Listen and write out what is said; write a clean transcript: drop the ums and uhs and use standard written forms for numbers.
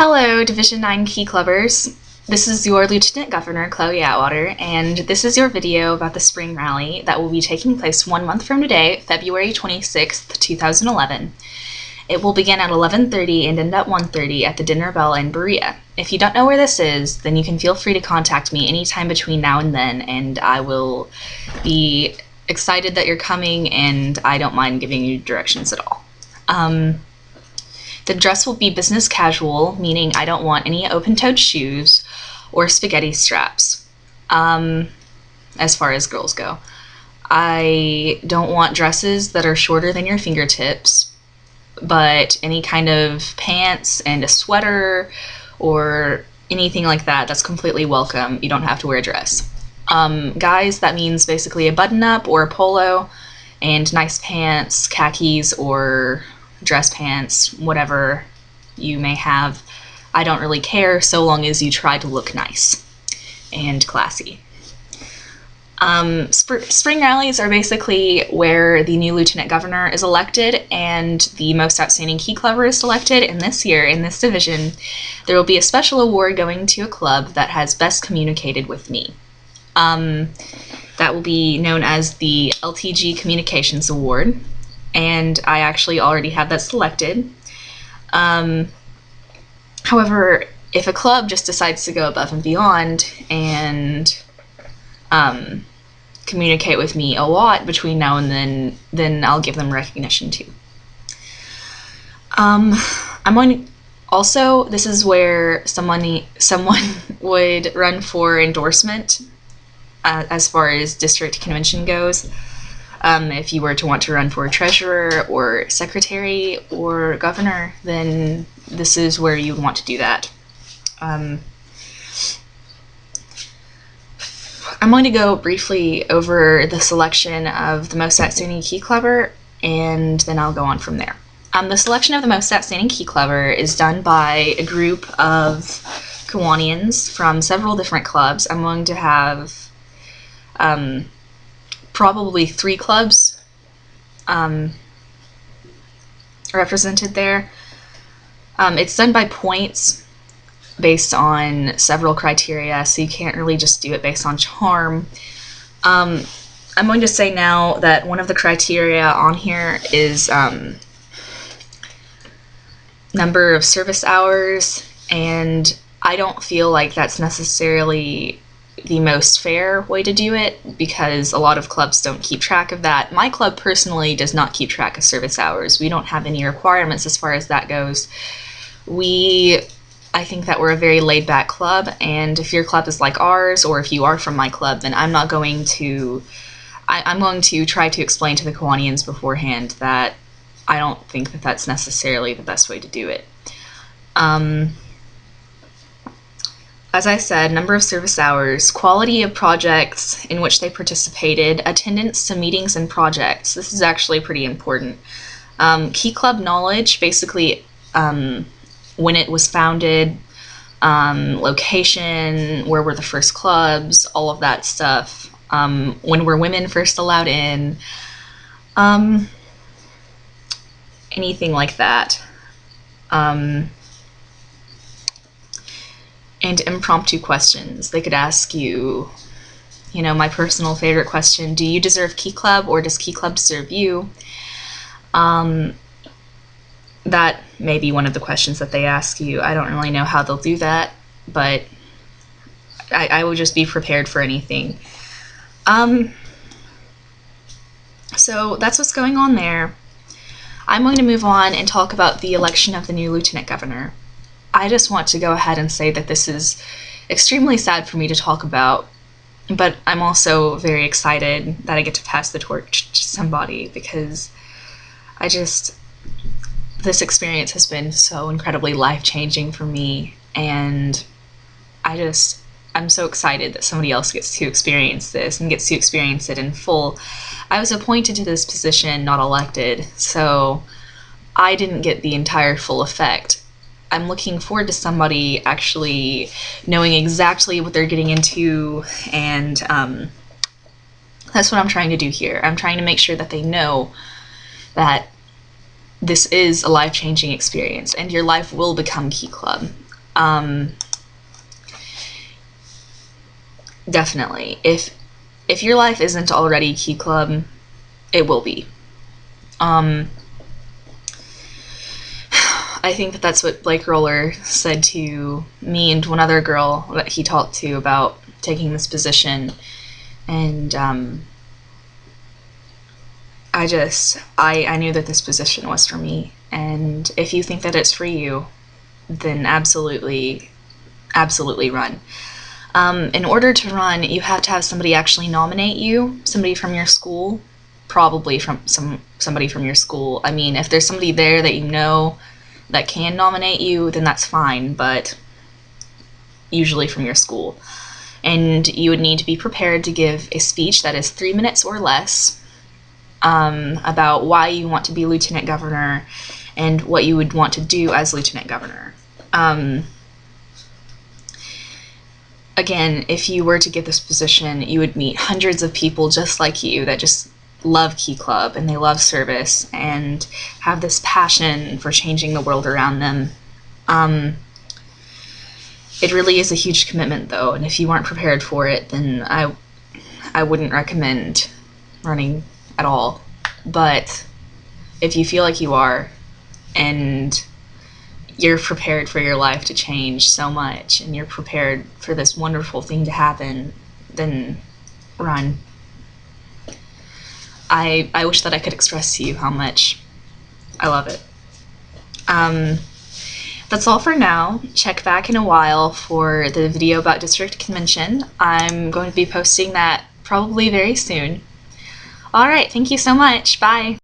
Hello, Division 9 Key Clubbers. This is your Lieutenant Governor, Chloe Atwater, and this is your video about the spring rally that will be taking place 1 month from today, February 26th, 2011. It will begin at 11:30 and end at 1:30 at the Dinner Bell in Berea. If you don't know where this is, then you can feel free to contact me anytime between now and then, and I will be excited that you're coming, and I don't mind giving you directions at all. The dress will be business casual, meaning I don't want any open-toed shoes or spaghetti straps, as far as girls go. I don't want dresses that are shorter than your fingertips, but any kind of pants and a sweater or anything like that, that's completely welcome. You don't have to wear a dress. Guys, that means basically a button-up or a polo and nice pants, khakis, or dress pants, whatever you may have. I don't really care so long as you try to look nice and classy. Spring rallies are basically where the new lieutenant governor is elected and the most outstanding key clubber is selected, and this year in this division there will be a special award going to a club that has best communicated with me. That will be known as the LTG Communications Award, and I actually already have that selected. However, if a club just decides to go above and beyond and communicate with me a lot between now and then I'll give them recognition too. Also, this is where someone would run for endorsement as far as district convention goes. If you were to want to run for treasurer or secretary or governor, then this is where you would want to do that. I'm going to go briefly over the selection of the most outstanding key clubber, and then I'll go on from there. The selection of the most outstanding key clubber is done by a group of Kiwanians from several different clubs. I'm going to have probably 3 clubs represented there. It's done by points based on several criteria, so you can't really just do it based on charm. I'm going to say now that one of the criteria on here is number of service hours, and I don't feel like that's necessarily the most fair way to do it, because a lot of clubs don't keep track of that. My club personally does not keep track of service hours. We don't have any requirements as far as that goes. I think that we're a very laid-back club, and if your club is like ours, or if you are from my club, then I'm going to try to explain to the Kiwanians beforehand that I don't think that that's necessarily the best way to do it. As I said, number of service hours, quality of projects in which they participated, attendance to meetings and projects. This is actually pretty important. Key club knowledge, basically when it was founded, location, where were the first clubs, all of that stuff. When were women first allowed in, anything like that. And impromptu questions. They could ask you, my personal favorite question, do you deserve Key Club, or does Key Club deserve you? That may be one of the questions that they ask you. I don't really know how they'll do that, but I will just be prepared for anything. So that's what's going on there. I'm going to move on and talk about the election of the new lieutenant governor. I just want to go ahead and say that this is extremely sad for me to talk about, but I'm also very excited that I get to pass the torch to somebody, because this experience has been so incredibly life-changing for me, and I'm so excited that somebody else gets to experience this and gets to experience it in full. I was appointed to this position, not elected, so I didn't get the entire full effect. I'm looking forward to somebody actually knowing exactly what they're getting into, and that's what I'm trying to do here. I'm trying to make sure that they know that this is a life-changing experience, and your life will become Key Club. Definitely. If your life isn't already Key Club, it will be. I think that that's what Blake Roller said to me and one other girl that he talked to about taking this position. And I knew that this position was for me. And if you think that it's for you, then absolutely run. In order to run, you have to have somebody actually nominate you, somebody from your school, probably from somebody from your school. I mean, if there's somebody there that you know that can nominate you, then that's fine, but usually from your school. And you would need to be prepared to give a speech that is 3 minutes or less about why you want to be lieutenant governor and what you would want to do as lieutenant governor. Again, if you were to get this position, you would meet hundreds of people just like you that just love Key Club and they love service and have this passion for changing the world around them. It really is a huge commitment, though, and if you aren't prepared for it, then I wouldn't recommend running at all. But if you feel like you are, and you're prepared for your life to change so much, and you're prepared for this wonderful thing to happen, then run. I wish that I could express to you how much I love it. That's all for now. Check back in a while for the video about district convention. I'm going to be posting that probably very soon. Alright, thank you so much. Bye!